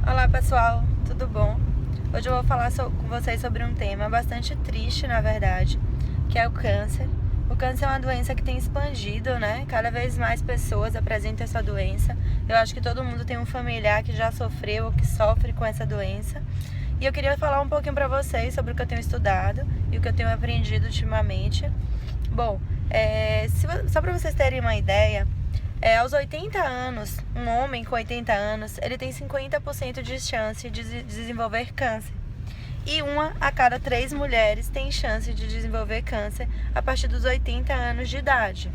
Olá pessoal, tudo bom? Hoje eu vou falar com vocês sobre um tema bastante triste, na verdade, que é o câncer. O câncer é uma doença que tem expandido, né? Cada vez mais pessoas apresentam essa doença. Eu acho que todo mundo tem um familiar que já sofreu ou que sofre com essa doença. E eu queria falar um pouquinho para vocês sobre o que eu tenho estudado e o que eu tenho aprendido ultimamente. Bom, só para vocês terem uma ideia, aos 80 anos, um homem com 80 anos, ele tem 50% de chance de desenvolver câncer. E 1 a cada 3 mulheres tem chance de desenvolver câncer a partir dos 80 anos de idade.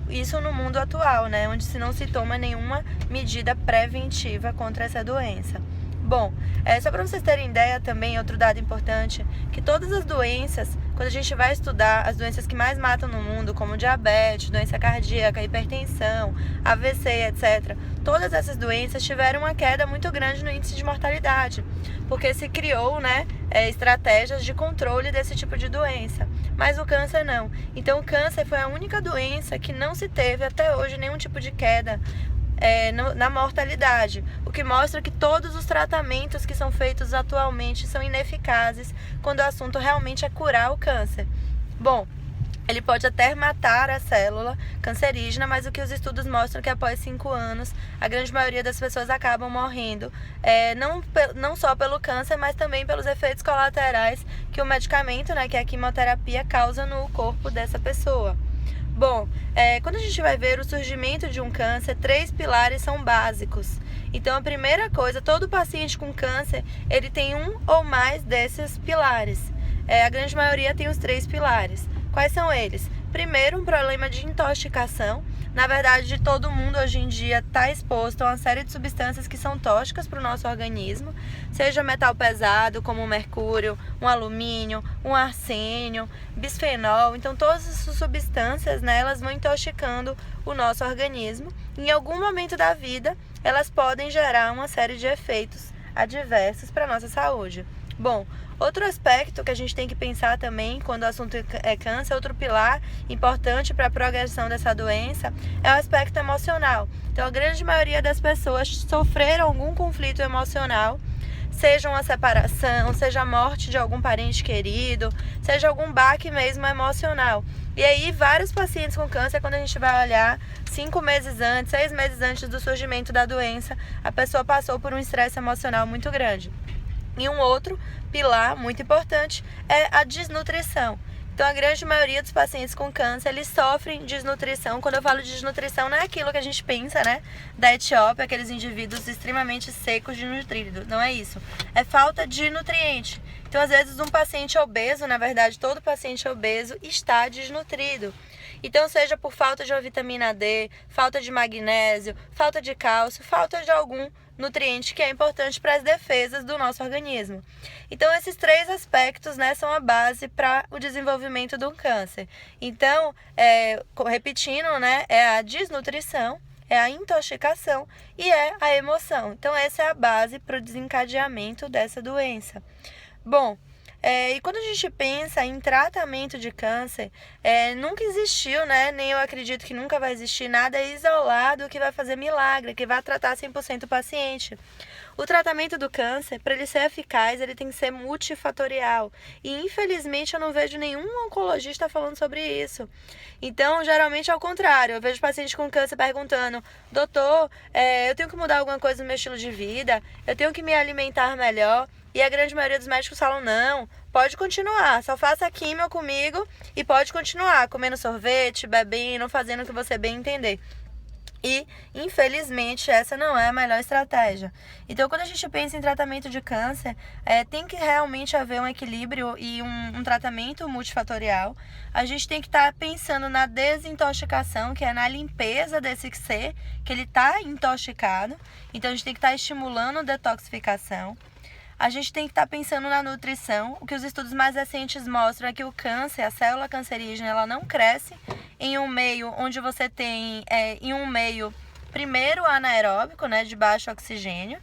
Isso no mundo atual, né, onde não se toma nenhuma medida preventiva contra essa doença. Bom, só para vocês terem ideia também, outro dado importante, que todas as doenças, quando a gente vai estudar as doenças que mais matam no mundo, como diabetes, doença cardíaca, hipertensão, AVC, etc., todas essas doenças tiveram uma queda muito grande no índice de mortalidade, porque se criou, estratégias de controle desse tipo de doença. Mas o câncer não. Então o câncer foi a única doença que não se teve até hoje nenhum tipo de queda na mortalidade, o que mostra que todos os tratamentos que são feitos atualmente são ineficazes quando o assunto realmente é curar o câncer. Bom, ele pode até matar a célula cancerígena, mas o que os estudos mostram é que após 5 anos, a grande maioria das pessoas acabam morrendo, não só pelo câncer, mas também pelos efeitos colaterais que o medicamento, que é a quimioterapia, causa no corpo dessa pessoa. Bom, quando a gente vai ver o surgimento de um câncer, 3 pilares são básicos. Então, a primeira coisa, todo paciente com câncer, ele tem um ou mais desses pilares. A grande maioria tem os 3 pilares. Quais são eles? Primeiro, um problema de intoxicação. Na verdade, todo mundo hoje em dia está exposto a uma série de substâncias que são tóxicas para o nosso organismo, seja metal pesado, como o mercúrio, um alumínio, um arsênio, bisfenol. Então, todas essas substâncias, elas vão intoxicando o nosso organismo. Em algum momento da vida, elas podem gerar uma série de efeitos adversos para a nossa saúde. Bom, outro aspecto que a gente tem que pensar também quando o assunto é câncer, outro pilar importante para a progressão dessa doença é o aspecto emocional. Então, a grande maioria das pessoas sofreram algum conflito emocional, seja uma separação, seja a morte de algum parente querido, seja algum baque mesmo emocional. E aí, vários pacientes com câncer, quando a gente vai olhar 5 meses antes, 6 meses antes do surgimento da doença, a pessoa passou por um estresse emocional muito grande. E um outro pilar muito importante é a desnutrição. Então, a grande maioria dos pacientes com câncer, eles sofrem desnutrição. Quando eu falo de desnutrição, não é aquilo que a gente pensa, da Etiópia, aqueles indivíduos extremamente secos, desnutridos. Não é isso. É falta de nutriente. Então, às vezes, um paciente obeso, na verdade, todo paciente obeso está desnutrido. Então, seja por falta de uma vitamina D, falta de magnésio, falta de cálcio, falta de algum nutriente que é importante para as defesas do nosso organismo. Então, esses 3 aspectos, são a base para o desenvolvimento do câncer. Então, repetindo, é a desnutrição, é a intoxicação e é a emoção. Então, essa é a base para o desencadeamento dessa doença. Bom, e quando a gente pensa em tratamento de câncer, nunca existiu, nem eu acredito que nunca vai existir nada isolado que vai fazer milagre, que vai tratar 100% o paciente. O tratamento do câncer, para ele ser eficaz, ele tem que ser multifatorial. E, infelizmente, eu não vejo nenhum oncologista falando sobre isso. Então, geralmente é o contrário. Eu vejo paciente com câncer perguntando: doutor, eu tenho que mudar alguma coisa no meu estilo de vida? Eu tenho que me alimentar melhor? E a grande maioria dos médicos falam: não, pode continuar, só faça químio comigo e pode continuar comendo sorvete, bebendo, fazendo o que você bem entender. E, infelizmente, essa não é a melhor estratégia. Então, quando a gente pensa em tratamento de câncer, tem que realmente haver um equilíbrio e um tratamento multifatorial. A gente tem que estar pensando na desintoxicação, que é na limpeza desse ser, que ele está intoxicado. Então, a gente tem que estar estimulando a detoxificação. A gente tem que estar pensando na nutrição. O que os estudos mais recentes mostram é que o câncer, a célula cancerígena, ela não cresce em um meio onde você tem, em um meio, primeiro, anaeróbico, de baixo oxigênio.